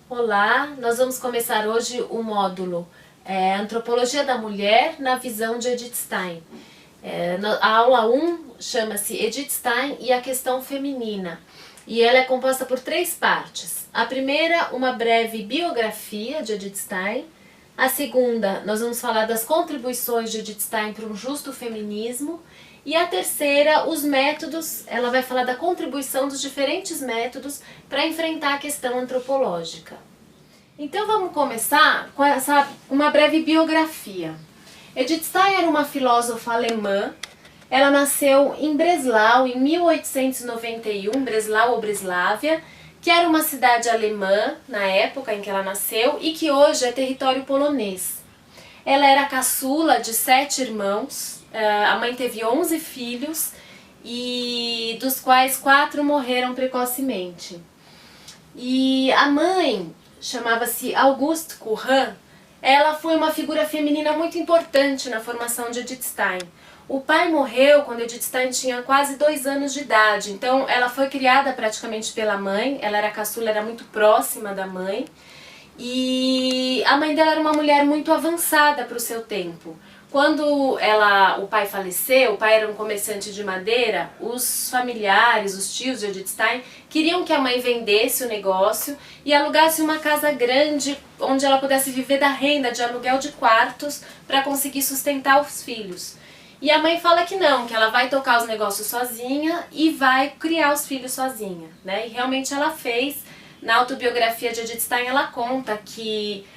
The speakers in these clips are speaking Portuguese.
Olá, nós vamos começar hoje o módulo Antropologia da Mulher na visão de Edith Stein. A aula 1 chama-se Edith Stein e a questão feminina, e ela é composta por 3 partes. A primeira, uma breve biografia de Edith Stein. A segunda, nós vamos falar das contribuições de Edith Stein para um justo feminismo. E a terceira, os métodos, ela vai falar da contribuição dos diferentes métodos para enfrentar a questão antropológica. Então vamos começar com uma breve biografia. Edith Stein era uma filósofa alemã. Ela nasceu em Breslau em 1891, Breslau ou Breslávia, que era uma cidade alemã na época em que ela nasceu e que hoje é território polonês. Ela era caçula de 7 irmãos. A mãe teve 11 filhos, e dos quais 4 morreram precocemente. E a mãe, chamava-se Auguste Courin, ela foi uma figura feminina muito importante na formação de Edith Stein. O pai morreu quando Edith Stein tinha quase 2 anos de idade, então ela foi criada praticamente pela mãe, ela era caçula, era muito próxima da mãe, e a mãe dela era uma mulher muito avançada para o seu tempo. Quando o pai faleceu, o pai era um comerciante de madeira, os familiares, os tios de Edith Stein, queriam que a mãe vendesse o negócio e alugasse uma casa grande onde ela pudesse viver da renda de aluguel de quartos para conseguir sustentar os filhos. E a mãe fala que não, que ela vai tocar os negócios sozinha e vai criar os filhos sozinha, né? E realmente ela fez. Na autobiografia de Edith Stein ela conta que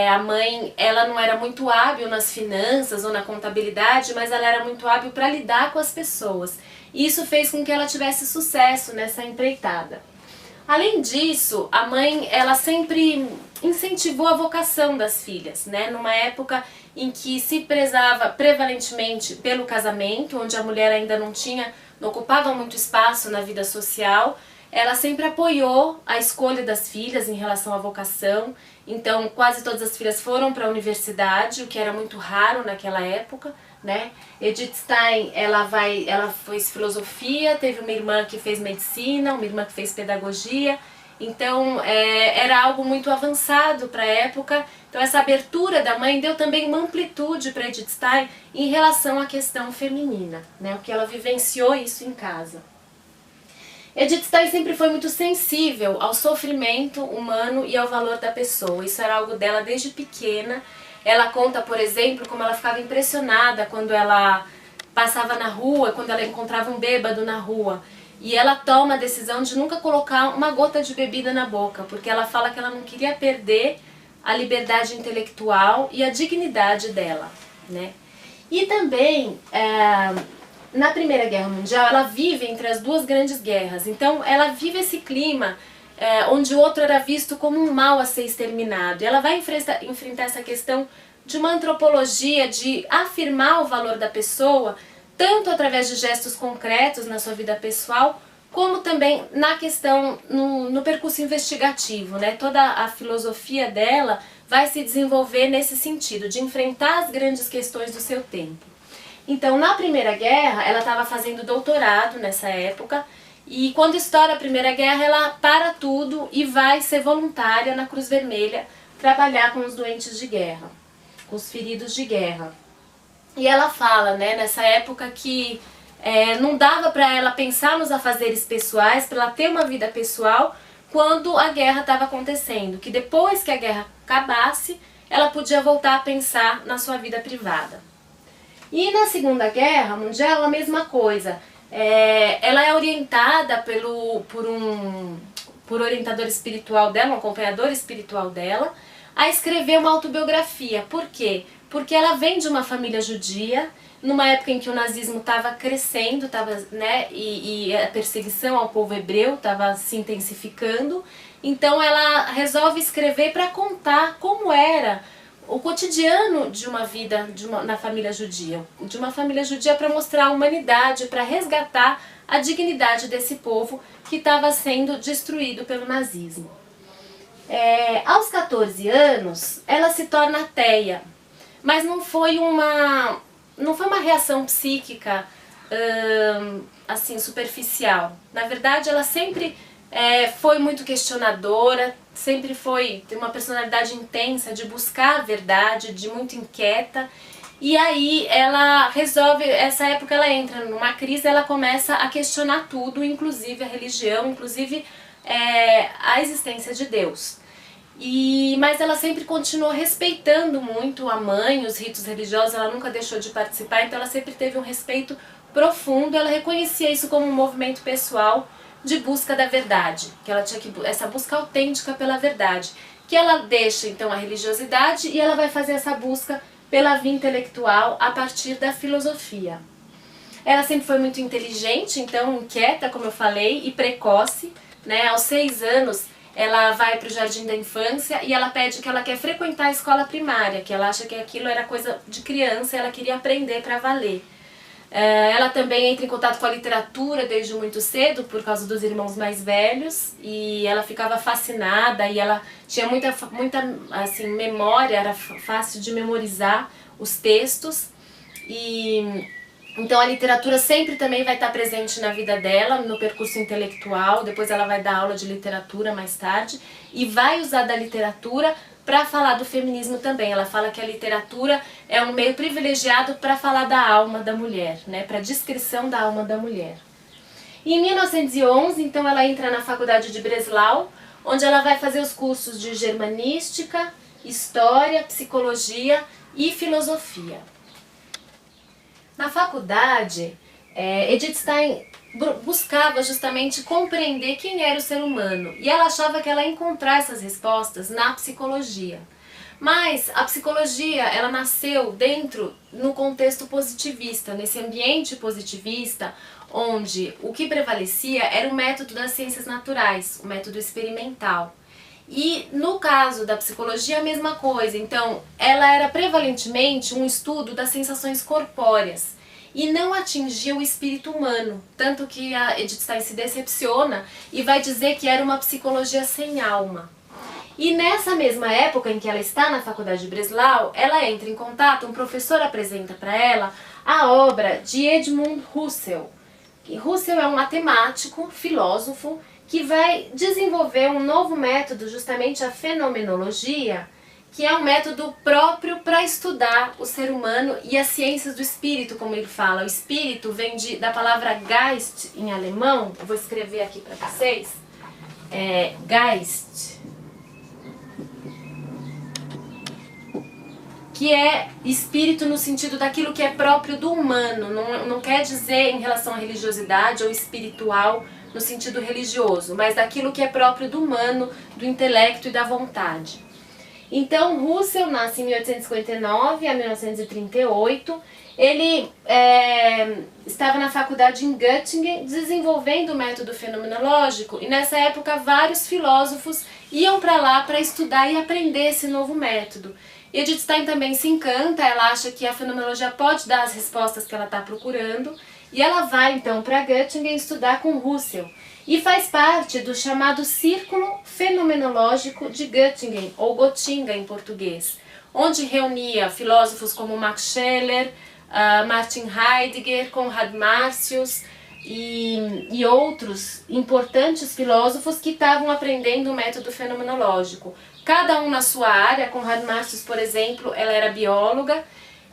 a mãe, ela não era muito hábil nas finanças ou na contabilidade, mas ela era muito hábil para lidar com as pessoas. E isso fez com que ela tivesse sucesso nessa empreitada. Além disso, a mãe, ela sempre incentivou a vocação das filhas, né? Numa época em que se prezava prevalentemente pelo casamento, onde a mulher ainda não ocupava muito espaço na vida social, ela sempre apoiou a escolha das filhas em relação à vocação. Então quase todas as filhas foram para a universidade, o que era muito raro naquela época, né? Edith Stein, ela fez filosofia, teve uma irmã que fez medicina, uma irmã que fez pedagogia. Então era algo muito avançado para a época. Então essa abertura da mãe deu também uma amplitude para Edith Stein em relação à questão feminina, né? O que ela vivenciou isso em casa. Edith Stein sempre foi muito sensível ao sofrimento humano e ao valor da pessoa. Isso era algo dela desde pequena. Ela conta, por exemplo, como ela ficava impressionada quando ela passava na rua, quando ela encontrava um bêbado na rua. E ela toma a decisão de nunca colocar uma gota de bebida na boca, porque ela fala que ela não queria perder a liberdade intelectual e a dignidade dela, né? E também na Primeira Guerra Mundial, ela vive entre as 2 grandes guerras. Então ela vive esse clima onde o outro era visto como um mal a ser exterminado. E ela vai enfrentar essa questão de uma antropologia, de afirmar o valor da pessoa, tanto através de gestos concretos na sua vida pessoal, como também na questão, no percurso investigativo, né? Toda a filosofia dela vai se desenvolver nesse sentido, de enfrentar as grandes questões do seu tempo. Então, na Primeira Guerra, ela estava fazendo doutorado nessa época, e quando estoura a Primeira Guerra, ela para tudo e vai ser voluntária na Cruz Vermelha, trabalhar com os doentes de guerra, com os feridos de guerra. E ela fala, né, nessa época que não dava para ela pensar nos afazeres pessoais, para ela ter uma vida pessoal, quando a guerra estava acontecendo, que depois que a guerra acabasse, ela podia voltar a pensar na sua vida privada. E na Segunda Guerra Mundial a mesma coisa. Ela é orientada por orientador espiritual dela, um acompanhador espiritual dela, a escrever uma autobiografia. Por quê? Porque ela vem de uma família judia, numa época em que o nazismo estava crescendo, né, e a perseguição ao povo hebreu estava se intensificando. Então ela resolve escrever para contar como era o cotidiano de uma vida na família judia, de uma família judia, para mostrar a humanidade, para resgatar a dignidade desse povo que estava sendo destruído pelo nazismo. Aos 14 anos, ela se torna ateia, mas não foi uma reação psíquica assim superficial. Na verdade, ela sempre foi muito questionadora, sempre tem uma personalidade intensa, de buscar a verdade, de muito inquieta. E aí ela resolve, essa época ela entra numa crise, ela começa a questionar tudo, inclusive a religião, inclusive a existência de Deus. Mas ela sempre continuou respeitando muito a mãe, os ritos religiosos, ela nunca deixou de participar, então ela sempre teve um respeito profundo, ela reconhecia isso como um movimento pessoal de busca da verdade, que ela tinha essa busca autêntica pela verdade, que ela deixa então a religiosidade e ela vai fazer essa busca pela via intelectual a partir da filosofia. Ela sempre foi muito inteligente, então inquieta, como eu falei, e precoce, né? Aos 6 anos ela vai para o jardim da infância e ela pede que ela quer frequentar a escola primária, que ela acha que aquilo era coisa de criança e ela queria aprender para valer. Ela também entra em contato com a literatura desde muito cedo, por causa dos irmãos mais velhos, e ela ficava fascinada e ela tinha muita assim, memória, era fácil de memorizar os textos. Então a literatura sempre também vai estar presente na vida dela, no percurso intelectual. Depois ela vai dar aula de literatura mais tarde e vai usar da literatura para falar do feminismo também. Ela fala que a literatura é um meio privilegiado para falar da alma da mulher, né, para a descrição da alma da mulher. E em 1911, então, ela entra na faculdade de Breslau, onde ela vai fazer os cursos de germanística, história, psicologia e filosofia. Na faculdade, Edith Stein buscava justamente compreender quem era o ser humano, e ela achava que ela ia encontrar essas respostas na psicologia. Mas a psicologia, ela nasceu no contexto positivista, nesse ambiente positivista, onde o que prevalecia era o método das ciências naturais, o método experimental. E no caso da psicologia, a mesma coisa. Então, ela era prevalentemente um estudo das sensações corpóreas e não atingia o espírito humano. Tanto que a Edith Stein se decepciona e vai dizer que era uma psicologia sem alma. E nessa mesma época em que ela está na faculdade de Breslau, ela entra em contato, um professor apresenta para ela a obra de Edmund Husserl. E Husserl é um matemático, filósofo, que vai desenvolver um novo método, justamente a fenomenologia, que é um método próprio para estudar o ser humano e as ciências do espírito, como ele fala. O espírito vem da palavra Geist em alemão, eu vou escrever aqui para vocês, Geist, que é espírito no sentido daquilo que é próprio do humano, não quer dizer em relação à religiosidade ou espiritual no sentido religioso, mas daquilo que é próprio do humano, do intelecto e da vontade. Então, Husserl nasce em 1859 a 1938. Ele estava na faculdade em Göttingen desenvolvendo o método fenomenológico, e nessa época vários filósofos iam para lá para estudar e aprender esse novo método. Edith Stein também se encanta, ela acha que a fenomenologia pode dar as respostas que ela está procurando, e ela vai então para Göttingen estudar com Husserl. E faz parte do chamado Círculo Fenomenológico de Göttingen, ou Gotinga em português, onde reunia filósofos como Max Scheler, Martin Heidegger, Konrad Marcius e outros importantes filósofos que estavam aprendendo o método fenomenológico. Cada um na sua área. Konrad Marcius, por exemplo, ela era bióloga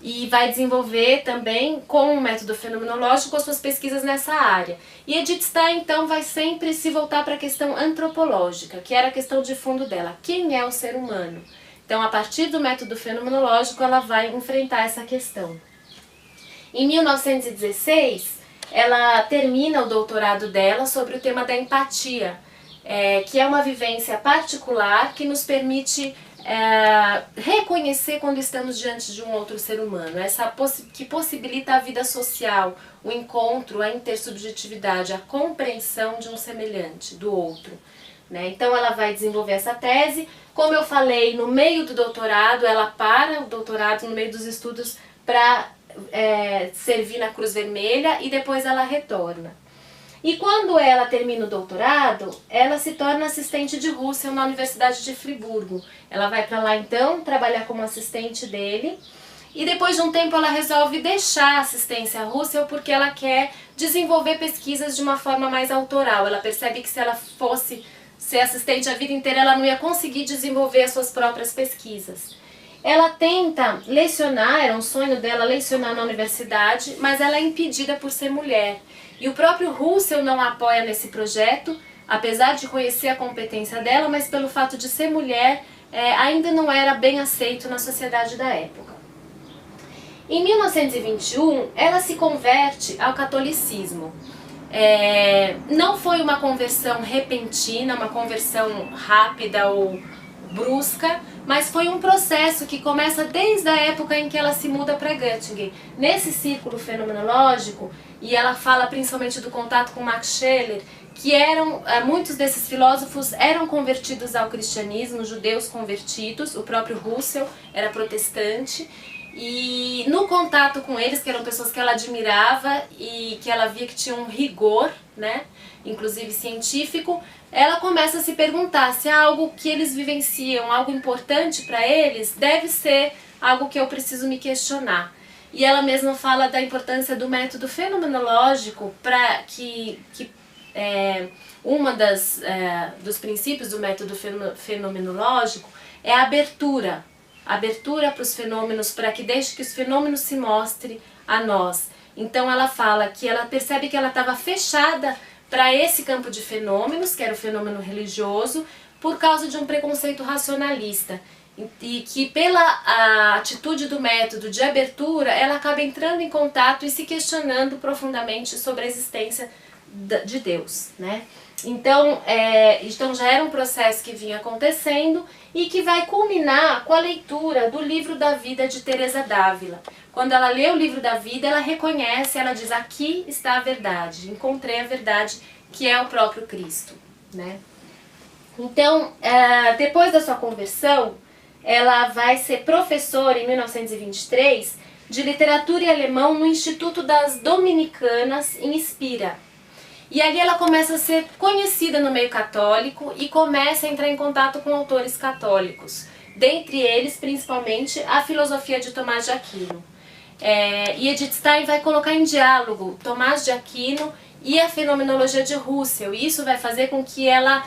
e vai desenvolver também com o método fenomenológico as suas pesquisas nessa área. E Edith Stein, então, vai sempre se voltar para a questão antropológica, que era a questão de fundo dela. Quem é o ser humano? Então, a partir do método fenomenológico, ela vai enfrentar essa questão. Em 1916, ela termina o doutorado dela sobre o tema da empatia, que é uma vivência particular que nos permite reconhecer quando estamos diante de um outro ser humano, que possibilita a vida social, o encontro, a intersubjetividade, a compreensão de um semelhante, do outro. Né? Então ela vai desenvolver essa tese. Como eu falei, no meio do doutorado, ela para o doutorado no meio dos estudos para servir na Cruz Vermelha e depois ela retorna. E quando ela termina o doutorado, ela se torna assistente de Husserl na Universidade de Friburgo. Ela vai para lá então trabalhar como assistente dele, e depois de um tempo ela resolve deixar a assistência a Husserl porque ela quer desenvolver pesquisas de uma forma mais autoral. Ela percebe que se ela fosse ser assistente a vida inteira, ela não ia conseguir desenvolver as suas próprias pesquisas. Ela tenta lecionar, era um sonho dela lecionar na universidade, mas ela é impedida por ser mulher. E o próprio Russell não a apoia nesse projeto, apesar de conhecer a competência dela, mas pelo fato de ser mulher, ainda não era bem aceito na sociedade da época. Em 1921, ela se converte ao catolicismo. Não foi uma conversão repentina, uma conversão rápida ou brusca, mas foi um processo que começa desde a época em que ela se muda para Göttingen. Nesse círculo fenomenológico, e ela fala principalmente do contato com Max Scheler, que muitos desses filósofos eram convertidos ao cristianismo, judeus convertidos, o próprio Russell era protestante, e no contato com eles, que eram pessoas que ela admirava e que ela via que tinham um rigor, né, inclusive científico, ela começa a se perguntar se algo que eles vivenciam, algo importante para eles, deve ser algo que eu preciso me questionar. E ela mesma fala da importância do método fenomenológico para dos princípios do método fenomenológico é a abertura para os fenômenos, para que deixe que os fenômenos se mostrem a nós. Então ela fala que ela percebe que ela estava fechada para esse campo de fenômenos, que era o fenômeno religioso, por causa de um preconceito racionalista. E que pela atitude do método de abertura, ela acaba entrando em contato e se questionando profundamente sobre a existência de Deus, né? Então já era um processo que vinha acontecendo e que vai culminar com a leitura do livro da vida de Teresa d'Ávila. Quando ela lê o livro da vida, ela reconhece, ela diz: aqui está a verdade, encontrei a verdade, que é o próprio Cristo, né? Então, depois da sua conversão, ela vai ser professora em 1923 de literatura e alemão no Instituto das Dominicanas em Spira. E ali ela começa a ser conhecida no meio católico e começa a entrar em contato com autores católicos, dentre eles principalmente a filosofia de Tomás de Aquino. E Edith Stein vai colocar em diálogo Tomás de Aquino e a fenomenologia de Russell, e isso vai fazer com que ela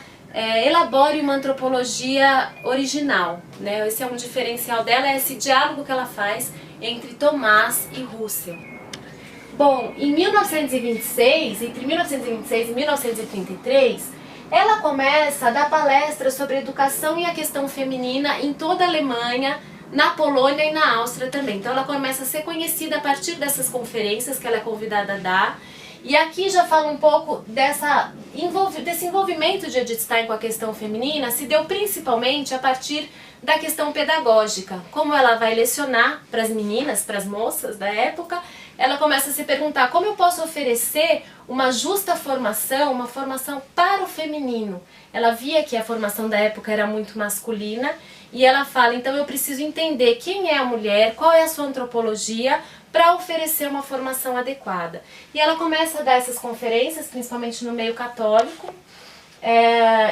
elabore uma antropologia original, né? Esse é um diferencial dela, é esse diálogo que ela faz entre Tomás e Russell. Bom, entre 1926 e 1933, ela começa a dar palestras sobre educação e a questão feminina em toda a Alemanha, na Polônia e na Áustria também. Então ela começa a ser conhecida a partir dessas conferências que ela é convidada a dar. E aqui já fala um pouco desse envolvimento de Edith Stein com a questão feminina, se deu principalmente a partir da questão pedagógica. Como ela vai lecionar para as meninas, para as moças da época, ela começa a se perguntar como eu posso oferecer uma justa formação, uma formação para o feminino. Ela via que a formação da época era muito masculina e ela fala, então eu preciso entender quem é a mulher, qual é a sua antropologia, para oferecer uma formação adequada. E ela começa a dar essas conferências, principalmente no meio católico,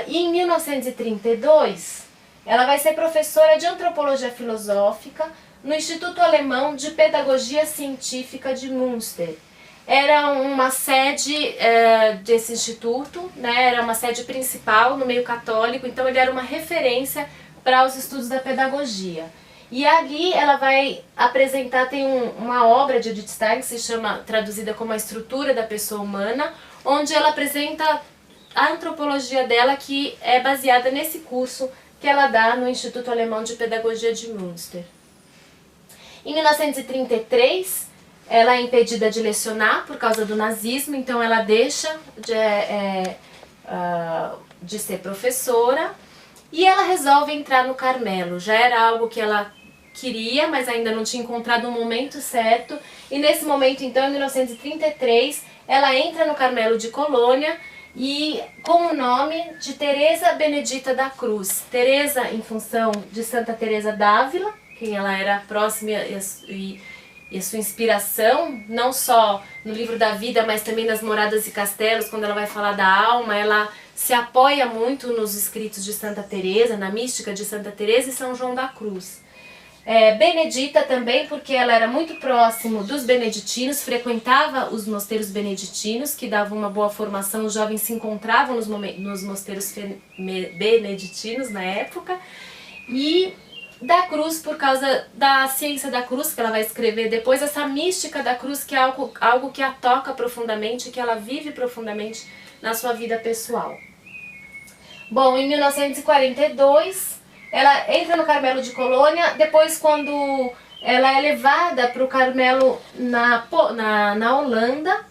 e em 1932 ela vai ser professora de antropologia filosófica no Instituto Alemão de Pedagogia Científica de Münster. Era uma sede desse instituto, né? Era uma sede principal no meio católico, então ele era uma referência para os estudos da pedagogia. E ali ela vai apresentar, tem uma obra de Edith Stein que se chama, traduzida como A Estrutura da Pessoa Humana, onde ela apresenta a antropologia dela, que é baseada nesse curso que ela dá no Instituto Alemão de Pedagogia de Münster. Em 1933, ela é impedida de lecionar por causa do nazismo, então ela deixa de ser professora e ela resolve entrar no Carmelo. Já era algo que ela queria, mas ainda não tinha encontrado o momento certo. E nesse momento, então, em 1933, ela entra no Carmelo de Colônia e com o nome de Teresa Benedita da Cruz. Teresa em função de Santa Teresa d'Ávila, quem ela era próxima e a sua inspiração, não só no livro da vida, mas também nas Moradas e Castelos, quando ela vai falar da alma, ela se apoia muito nos escritos de Santa Teresa, na mística de Santa Teresa e São João da Cruz. Benedita também, porque ela era muito próximo dos beneditinos, frequentava os mosteiros beneditinos, que davam uma boa formação, os jovens se encontravam nos mosteiros beneditinos na época. E da cruz, por causa da ciência da cruz, que ela vai escrever depois, essa mística da cruz, que é algo que a toca profundamente, que ela vive profundamente na sua vida pessoal. Bom, em 1942, ela entra no Carmelo de Colônia. Depois, quando ela é levada para o Carmelo na Holanda,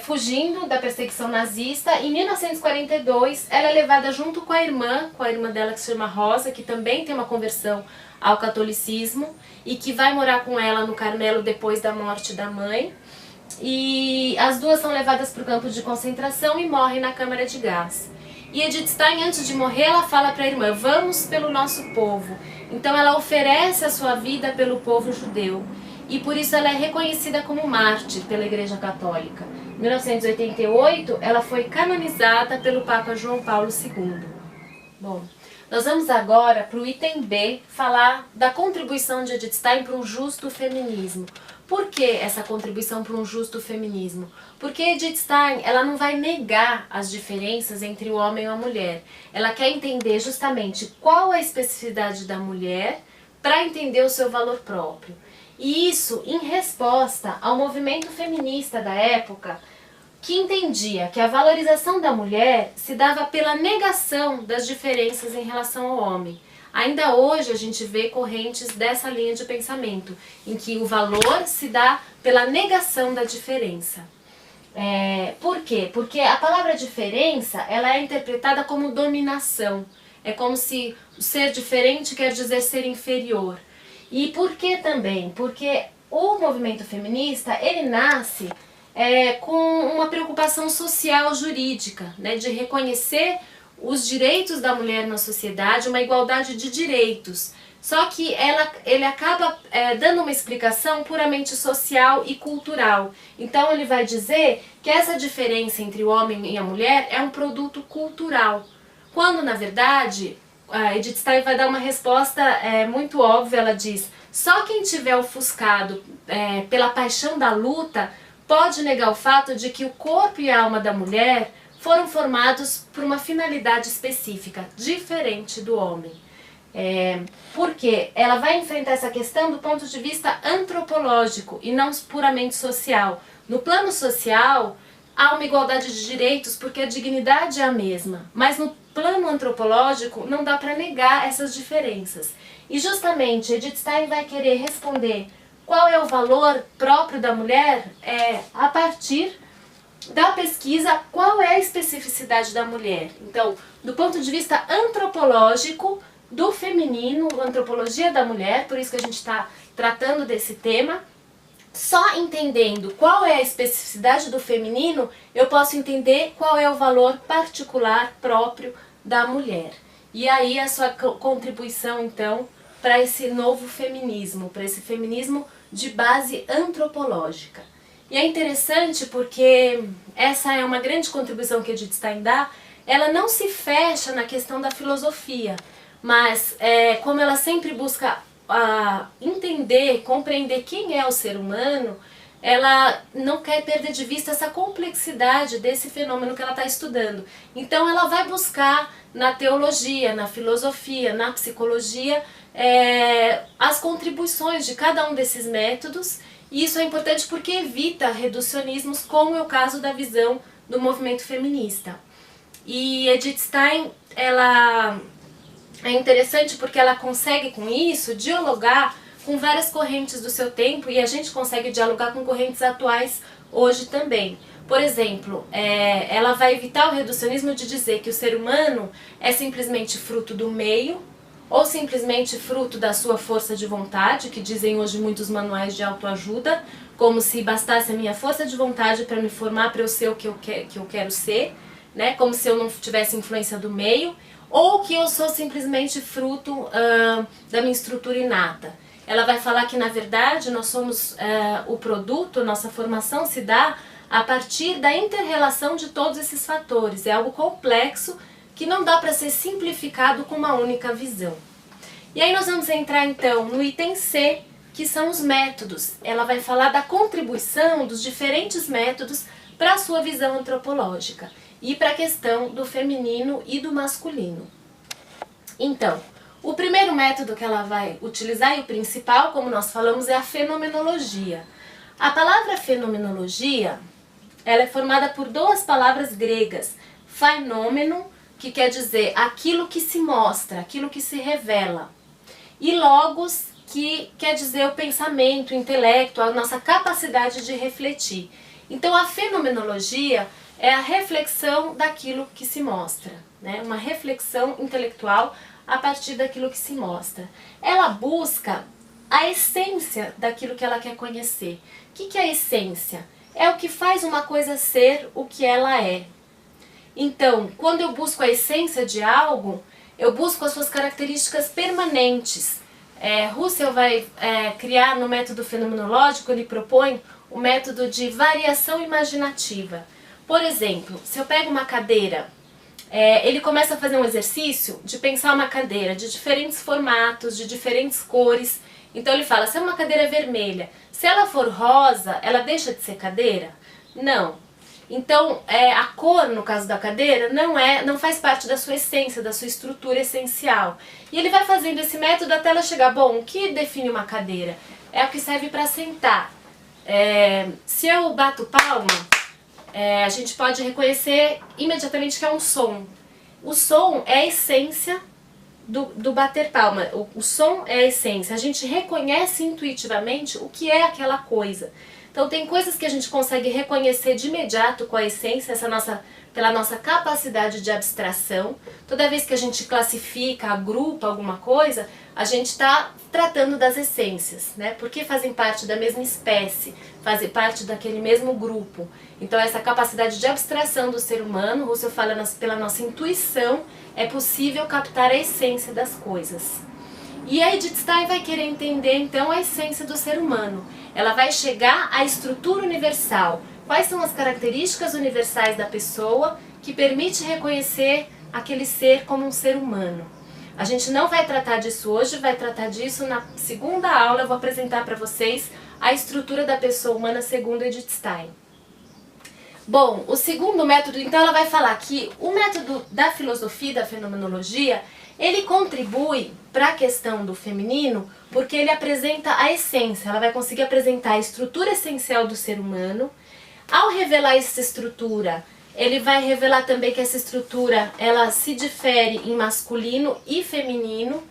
fugindo da perseguição nazista, em 1942 ela é levada junto com a irmã dela, que se chama Rosa, que também tem uma conversão ao catolicismo e que vai morar com ela no Carmelo depois da morte da mãe. E as duas são levadas para o campo de concentração e morrem na câmara de gás. E Edith Stein, antes de morrer, ela fala para a irmã: vamos pelo nosso povo. Então ela oferece a sua vida pelo povo judeu. E por isso ela é reconhecida como mártir pela Igreja Católica. Em 1988, ela foi canonizada pelo Papa João Paulo II. Bom, nós vamos agora para o item B, falar da contribuição de Edith Stein para um justo feminismo. Por que essa contribuição para um justo feminismo? Porque Edith Stein, ela não vai negar as diferenças entre o homem e a mulher. Ela quer entender justamente qual é a especificidade da mulher para entender o seu valor próprio. E isso em resposta ao movimento feminista da época, que entendia que a valorização da mulher se dava pela negação das diferenças em relação ao homem. Ainda hoje a gente vê correntes dessa linha de pensamento, em que o valor se dá pela negação da diferença. Por quê? Porque a palavra diferença, ela é interpretada como dominação. É como se ser diferente quer dizer ser inferior. E por que também? Porque o movimento feminista, ele nasce com uma preocupação social jurídica, né, de reconhecer os direitos da mulher na sociedade, uma igualdade de direitos. Só que ele acaba dando uma explicação puramente social e cultural. Então ele vai dizer que essa diferença entre o homem e a mulher é um produto cultural. Quando, na verdade, a Edith Stein vai dar uma resposta muito óbvia. Ela diz: só quem tiver ofuscado pela paixão da luta pode negar o fato de que o corpo e a alma da mulher foram formados por uma finalidade específica, diferente do homem. Porque ela vai enfrentar essa questão do ponto de vista antropológico e não puramente social. No plano social, há uma igualdade de direitos porque a dignidade é a mesma, mas no plano antropológico não dá para negar essas diferenças. E justamente Edith Stein vai querer responder qual é o valor próprio da mulher a partir da pesquisa, qual é a especificidade da mulher. Então, do ponto de vista antropológico do feminino, antropologia da mulher, por isso que a gente está tratando desse tema, só entendendo qual é a especificidade do feminino, eu posso entender qual é o valor particular próprio da mulher. E aí a sua contribuição, então, para esse novo feminismo, para esse feminismo de base antropológica. E é interessante porque essa é uma grande contribuição que Edith Stein dá. Ela não se fecha na questão da filosofia, mas como ela sempre busca entender, compreender quem é o ser humano, ela não quer perder de vista essa complexidade desse fenômeno que ela está estudando. Então ela vai buscar na teologia, na filosofia, na psicologia, as contribuições de cada um desses métodos. E isso é importante porque evita reducionismos, como é o caso da visão do movimento feminista. E Edith Stein, ela é interessante porque ela consegue com isso dialogar com várias correntes do seu tempo, e a gente consegue dialogar com correntes atuais hoje também. Por exemplo, ela vai evitar o reducionismo de dizer que o ser humano é simplesmente fruto do meio, ou simplesmente fruto da sua força de vontade, que dizem hoje muitos manuais de autoajuda, como se bastasse a minha força de vontade para me formar, para eu ser o que eu quero ser, né? Como se eu não tivesse influência do meio, ou que eu sou simplesmente fruto da minha estrutura inata. Ela vai falar que, na verdade, nós somos o produto, nossa formação se dá a partir da inter-relação de todos esses fatores. É algo complexo que não dá para ser simplificado com uma única visão. E aí nós vamos entrar então no item C, que são os métodos. Ela vai falar da contribuição dos diferentes métodos para a sua visão antropológica e para a questão do feminino e do masculino. Então, o primeiro método que ela vai utilizar, e o principal, como nós falamos, é a fenomenologia. A palavra fenomenologia, ela é formada por duas palavras gregas, phainomeno, que quer dizer aquilo que se mostra, aquilo que se revela, e logos, que quer dizer o pensamento, o intelecto, a nossa capacidade de refletir. Então a fenomenologia é a reflexão daquilo que se mostra, né? Uma reflexão intelectual a partir daquilo que se mostra. Ela busca a essência daquilo que ela quer conhecer. O que é a essência? É o que faz uma coisa ser o que ela é. Então, quando eu busco a essência de algo, eu busco as suas características permanentes. Russell vai criar no método fenomenológico, ele propõe o método de variação imaginativa. Por exemplo, se eu pego uma cadeira, ele começa a fazer um exercício de pensar uma cadeira de diferentes formatos, de diferentes cores. Então ele fala, se é uma cadeira vermelha, se ela for rosa, ela deixa de ser cadeira? Não. Então a cor, no caso da cadeira, não faz parte da sua essência, da sua estrutura essencial. E ele vai fazendo esse método até ela chegar, bom, o que define uma cadeira? É o que serve para sentar. Se eu bato palma, a gente pode reconhecer imediatamente que é um som. O som é a essência do bater palma. O som é a essência. A gente reconhece intuitivamente o que é aquela coisa. Então tem coisas que a gente consegue reconhecer de imediato com a essência, pela nossa capacidade de abstração. Toda vez que a gente classifica, agrupa alguma coisa, a gente está tratando das essências, né? Porque fazem parte da mesma espécie, fazem parte daquele mesmo grupo. Então essa capacidade de abstração do ser humano, Russell fala pela nossa intuição, é possível captar a essência das coisas. E a Edith Stein vai querer entender então a essência do ser humano. Ela vai chegar à estrutura universal. Quais são as características universais da pessoa que permite reconhecer aquele ser como um ser humano? A gente não vai tratar disso hoje, vai tratar disso na segunda aula. Eu vou apresentar para vocês a estrutura da pessoa humana segundo Edith Stein. Bom, o segundo método, então ela vai falar que o método da filosofia, da fenomenologia, ele contribui para a questão do feminino porque ele apresenta a essência, ela vai conseguir apresentar a estrutura essencial do ser humano. Ao revelar essa estrutura, ele vai revelar também que essa estrutura ela se difere em masculino e feminino.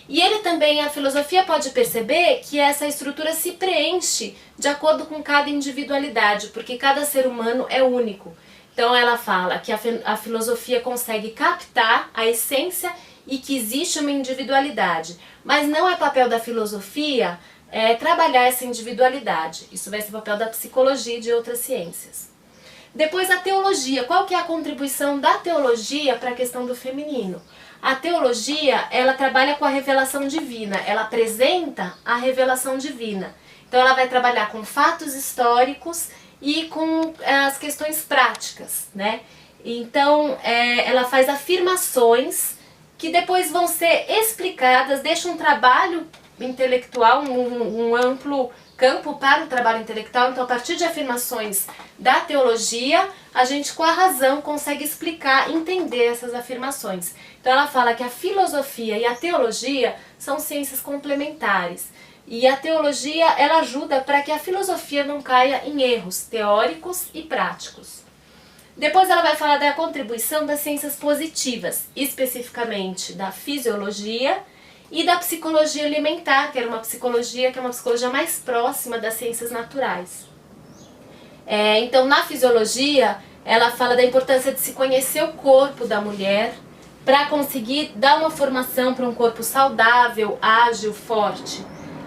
E ele também, a filosofia pode perceber que essa estrutura se preenche de acordo com cada individualidade, porque cada ser humano é único. Então ela fala que a filosofia consegue captar a essência e que existe uma individualidade. Mas não é papel da filosofia trabalhar essa individualidade. Isso vai ser papel da psicologia e de outras ciências. Depois a teologia. Qual que é a contribuição da teologia para a questão do feminino? A teologia, ela trabalha com a revelação divina, ela apresenta a revelação divina. Então ela vai trabalhar com fatos históricos e com as questões práticas, né? Então ela faz afirmações que depois vão ser explicadas, deixa um trabalho intelectual, um amplo campo para o trabalho intelectual. Então, a partir de afirmações da teologia, a gente com a razão consegue explicar, entender essas afirmações. Então ela fala que a filosofia e a teologia são ciências complementares. E a teologia, ela ajuda para que a filosofia não caia em erros teóricos e práticos. Depois ela vai falar da contribuição das ciências positivas, especificamente da fisiologia e da psicologia alimentar, que é uma psicologia mais próxima das ciências naturais. Então, na fisiologia, ela fala da importância de se conhecer o corpo da mulher para conseguir dar uma formação para um corpo saudável, ágil, forte.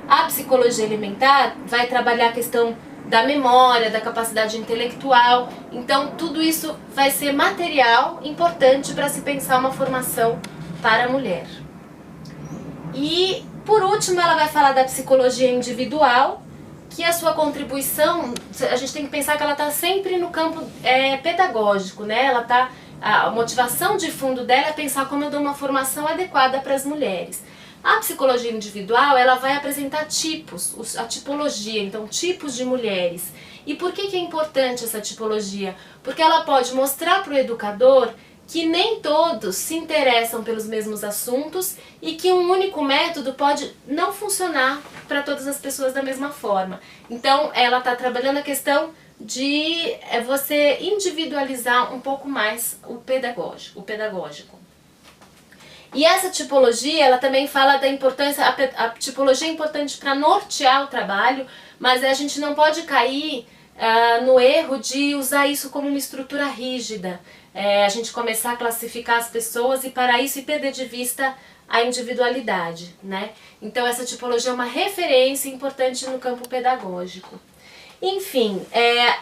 A psicologia alimentar vai trabalhar a questão da memória, da capacidade intelectual. Então, tudo isso vai ser material importante para se pensar uma formação para a mulher. E, por último, ela vai falar da psicologia individual, que a sua contribuição, a gente tem que pensar que ela está sempre no campo pedagógico, né? A motivação de fundo dela é pensar como eu dou uma formação adequada para as mulheres. A psicologia individual, ela vai apresentar tipos, a tipologia, então tipos de mulheres. E por que é importante essa tipologia? Porque ela pode mostrar para o educador que nem todos se interessam pelos mesmos assuntos e que um único método pode não funcionar para todas as pessoas da mesma forma. Então, ela está trabalhando a questão de você individualizar um pouco mais o pedagógico. E essa tipologia, ela também fala da importância, a tipologia é importante para nortear o trabalho, mas a gente não pode cair no erro de usar isso como uma estrutura rígida. A gente começar a classificar as pessoas e para isso e perder de vista a individualidade, né? Então essa tipologia é uma referência importante no campo pedagógico. Enfim,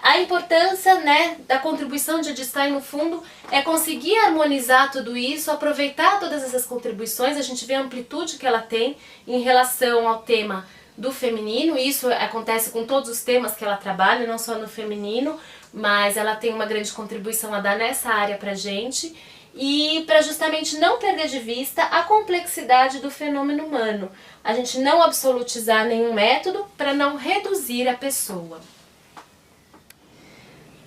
a importância, né, da contribuição de Edith Stein, no fundo, é conseguir harmonizar tudo isso, aproveitar todas essas contribuições. A gente vê a amplitude que ela tem em relação ao tema do feminino. Isso acontece com todos os temas que ela trabalha, não só no feminino, mas ela tem uma grande contribuição a dar nessa área pra gente. E para justamente não perder de vista a complexidade do fenômeno humano. A gente não absolutizar nenhum método para não reduzir a pessoa.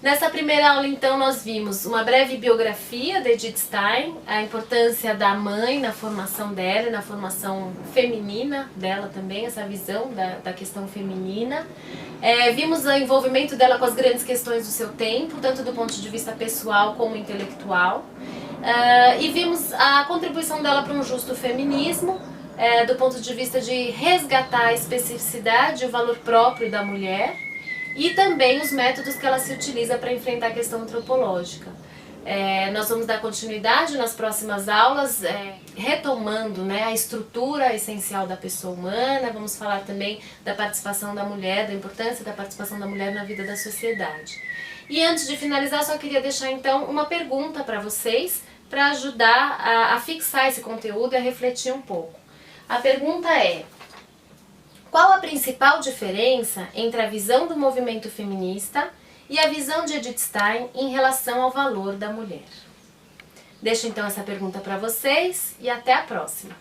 Nessa primeira aula, então, nós vimos uma breve biografia de Edith Stein, a importância da mãe na formação dela, na formação feminina dela também, essa visão da questão feminina. Vimos o envolvimento dela com as grandes questões do seu tempo, tanto do ponto de vista pessoal como intelectual. E vimos a contribuição dela para um justo feminismo, do ponto de vista de resgatar a especificidade e o valor próprio da mulher, e também os métodos que ela se utiliza para enfrentar a questão antropológica. Nós vamos dar continuidade nas próximas aulas, retomando, né, a estrutura essencial da pessoa humana. Vamos falar também da participação da mulher, da importância da participação da mulher na vida da sociedade. E antes de finalizar, só queria deixar então uma pergunta para vocês, para ajudar a fixar esse conteúdo e a refletir um pouco. A pergunta é: qual a principal diferença entre a visão do movimento feminista e a visão de Edith Stein em relação ao valor da mulher? Deixo então essa pergunta para vocês e até a próxima!